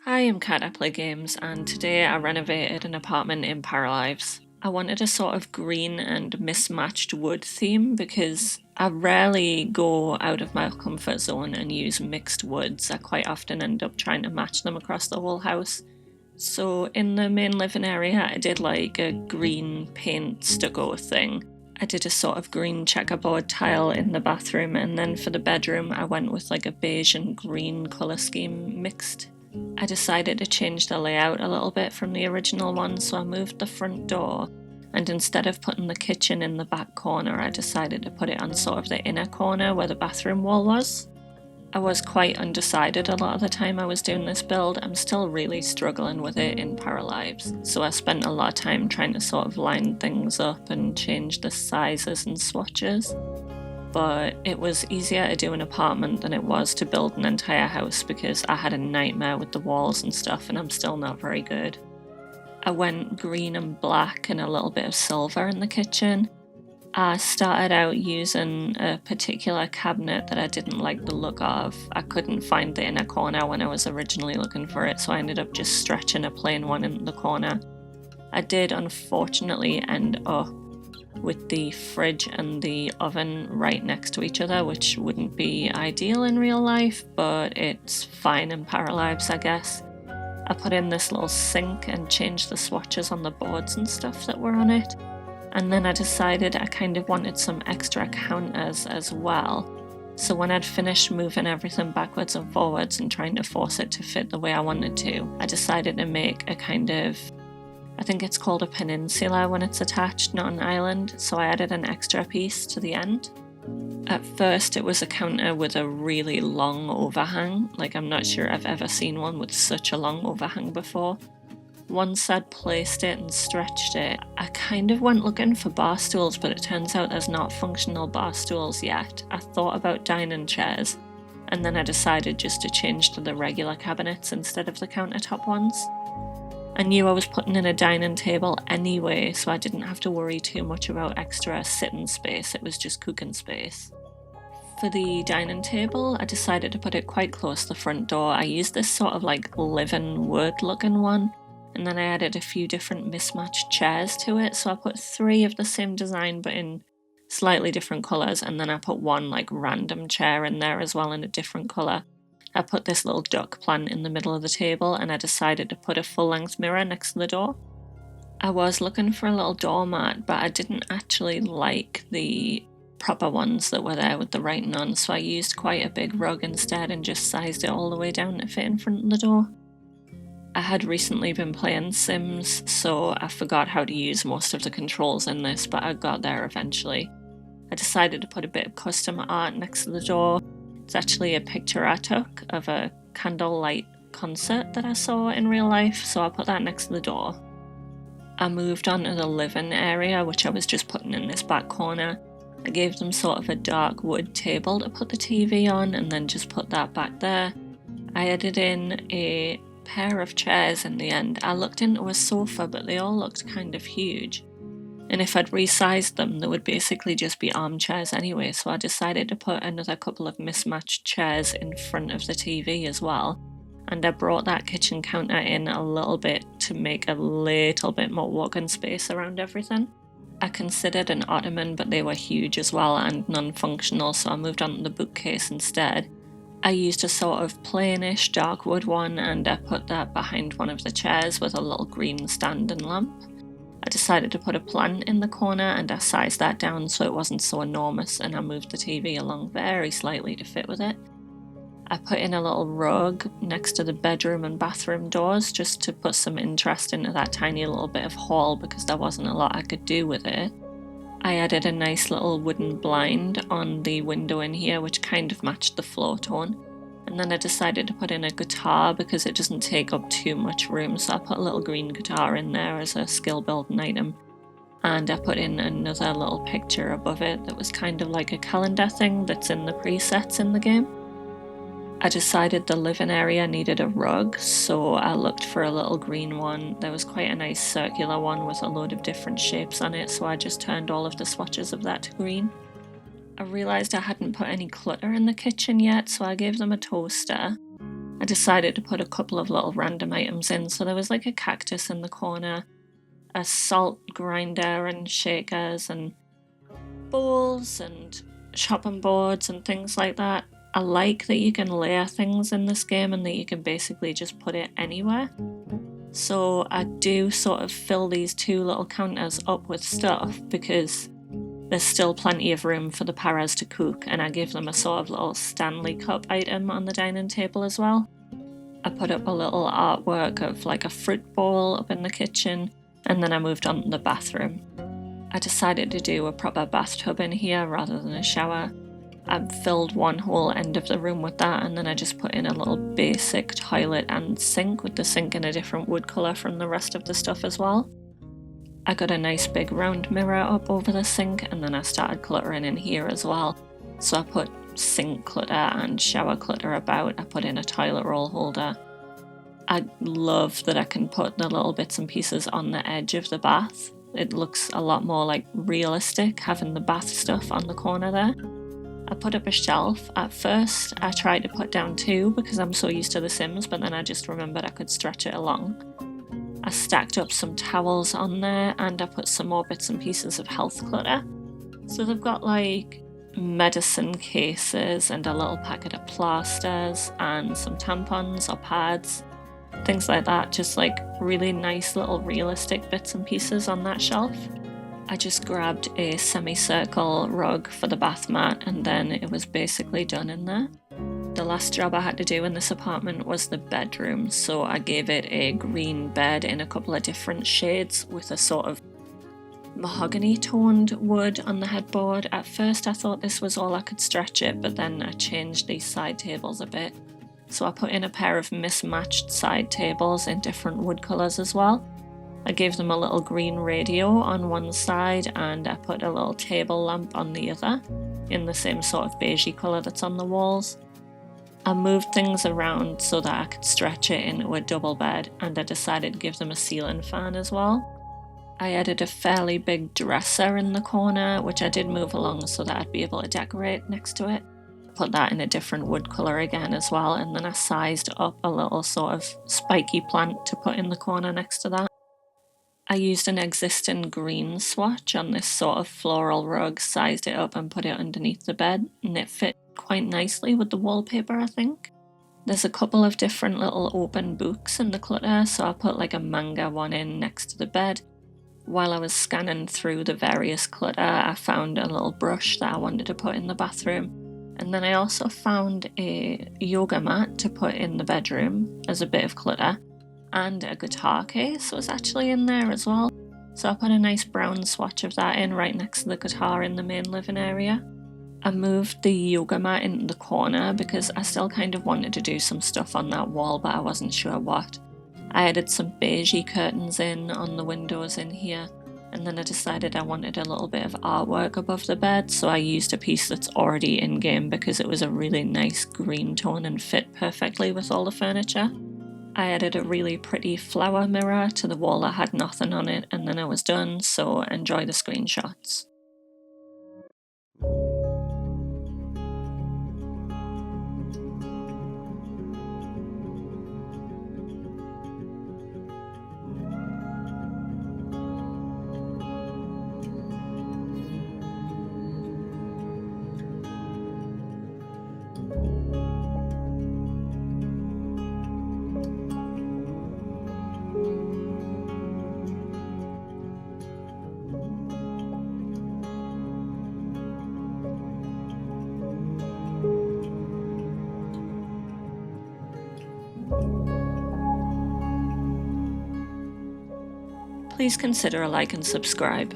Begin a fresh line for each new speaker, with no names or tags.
Hi, I'm Kat, I play games, and today I renovated an apartment in Paralives. I wanted a sort of green and mismatched wood theme because I rarely go out of my comfort zone and use mixed woods. I quite often end up trying to match them across the whole house. So in the main living area, I did like a green paint stucco thing. I did a sort of green checkerboard tile in the bathroom, and then for the bedroom, I went with like a beige and green colour scheme mixed. I decided to change the layout a little bit from the original one, so I moved the front door, and instead of putting the kitchen in the back corner, I decided to put it on sort of the inner corner where the bathroom wall was. I was quite undecided a lot of the time I was doing this build. I'm still really struggling with it in Paralives, so I spent a lot of time trying to sort of line things up and change the sizes and swatches. But it was easier to do an apartment than it was to build an entire house because I had a nightmare with the walls and stuff, and I'm still not very good. I went green and black and a little bit of silver in the kitchen. I started out using a particular cabinet that I didn't like the look of. I couldn't find the inner corner when I was originally looking for it, so I ended up just stretching a plain one in the corner. I did unfortunately end up with the fridge and the oven right next to each other, which wouldn't be ideal in real life, but it's fine in Paralives, I guess. I put in this little sink and changed the swatches on the boards and stuff that were on it. And then I decided I kind of wanted some extra counters as well. So when I'd finished moving everything backwards and forwards and trying to force it to fit the way I wanted to, I decided to make a kind of, I think it's called a peninsula when it's attached, not an island, so I added an extra piece to the end. At first it was a counter with a really long overhang, like I'm not sure I've ever seen one with such a long overhang before. Once I'd placed it and stretched it, I kind of went looking for bar stools, but it turns out there's not functional bar stools yet. I thought about dining chairs, and then I decided just to change to the regular cabinets instead of the countertop ones. I knew I was putting in a dining table anyway, so I didn't have to worry too much about extra sitting space, it was just cooking space. For the dining table, I decided to put it quite close to the front door. I used this sort of like living wood looking one, and then I added a few different mismatched chairs to it, so I put 3 of the same design but in slightly different colours, and then I put one like random chair in there as well in a different colour. I put this little duck plant in the middle of the table, and I decided to put a full-length mirror next to the door. I was looking for a little doormat, but I didn't actually like the proper ones that were there with the writing on, so I used quite a big rug instead and just sized it all the way down to fit in front of the door. I had recently been playing Sims, so I forgot how to use most of the controls in this, but I got there eventually. I decided to put a bit of custom art next to the door. It's actually a picture I took of a candlelight concert that I saw in real life, so I put that next to the door. I moved on to the living area, which I was just putting in this back corner. I gave them sort of a dark wood table to put the TV on, and then just put that back there. I added in a pair of chairs in the end. I looked into a sofa, but they all looked kind of huge. And if I'd resized them, they would basically just be armchairs anyway, so I decided to put another couple of mismatched chairs in front of the TV as well. And I brought that kitchen counter in a little bit to make a little bit more walk-in space around everything. I considered an ottoman, but they were huge as well and non-functional, so I moved on to the bookcase instead. I used a sort of plainish dark wood one, and I put that behind one of the chairs with a little green stand and lamp. I decided to put a plant in the corner, and I sized that down so it wasn't so enormous, and I moved the TV along very slightly to fit with it. I put in a little rug next to the bedroom and bathroom doors just to put some interest into that tiny little bit of hall because there wasn't a lot I could do with it. I added a nice little wooden blind on the window in here, which kind of matched the floor tone. And then I decided to put in a guitar because it doesn't take up too much room, so I put a little green guitar in there as a skill building item. And I put in another little picture above it that was kind of like a calendar thing that's in the presets in the game. I decided the living area needed a rug, so I looked for a little green one. There was quite a nice circular one with a load of different shapes on it, so I just turned all of the swatches of that to green. I realised I hadn't put any clutter in the kitchen yet, so I gave them a toaster. I decided to put a couple of little random items in. So there was like a cactus in the corner, a salt grinder and shakers and bowls and chopping boards and things like that. I like that you can layer things in this game and that you can basically just put it anywhere. So I do sort of fill these two little counters up with stuff because there's still plenty of room for the paras to cook, and I give them a sort of little Stanley Cup item on the dining table as well. I put up a little artwork of like a fruit bowl up in the kitchen, and then I moved on to the bathroom. I decided to do a proper bathtub in here rather than a shower. I filled one whole end of the room with that, and then I just put in a little basic toilet and sink, with the sink in a different wood colour from the rest of the stuff as well. I got a nice big round mirror up over the sink, and then I started cluttering in here as well. So I put sink clutter and shower clutter about. I put in a toilet roll holder. I love that I can put the little bits and pieces on the edge of the bath. It looks a lot more like realistic having the bath stuff on the corner there. I put up a shelf. At first I tried to put down 2 because I'm so used to The Sims, but then I just remembered I could stretch it along. I stacked up some towels on there, and I put some more bits and pieces of health clutter. So they've got like medicine cases and a little packet of plasters and some tampons or pads, things like that, just like really nice little realistic bits and pieces on that shelf. I just grabbed a semicircle rug for the bath mat, and then it was basically done in there. The last job I had to do in this apartment was the bedroom, so I gave it a green bed in a couple of different shades with a sort of mahogany toned wood on the headboard. At first I thought this was all I could stretch it, but then I changed these side tables a bit. So I put in a pair of mismatched side tables in different wood colours as well. I gave them a little green radio on one side, and I put a little table lamp on the other in the same sort of beigey colour that's on the walls. I moved things around so that I could stretch it into a double bed, and I decided to give them a ceiling fan as well. I added a fairly big dresser in the corner, which I did move along so that I'd be able to decorate next to it. Put that in a different wood colour again as well, and then I sized up a little sort of spiky plant to put in the corner next to that. I used an existing green swatch on this sort of floral rug, sized it up and put it underneath the bed, and it fit quite nicely with the wallpaper, I think. There's a couple of different little open books in the clutter, so I put like a manga one in next to the bed. While I was scanning through the various clutter, I found a little brush that I wanted to put in the bathroom. And then I also found a yoga mat to put in the bedroom as a bit of clutter. And a guitar case was actually in there as well. So I put a nice brown swatch of that in right next to the guitar in the main living area. I moved the yoga mat into the corner because I still kind of wanted to do some stuff on that wall, but I wasn't sure what. I added some beigey curtains in on the windows in here, and then I decided I wanted a little bit of artwork above the bed, so I used a piece that's already in-game because it was a really nice green tone and fit perfectly with all the furniture. I added a really pretty flower mirror to the wall that had nothing on it, and then I was done, so enjoy the screenshots. Please consider a like and subscribe.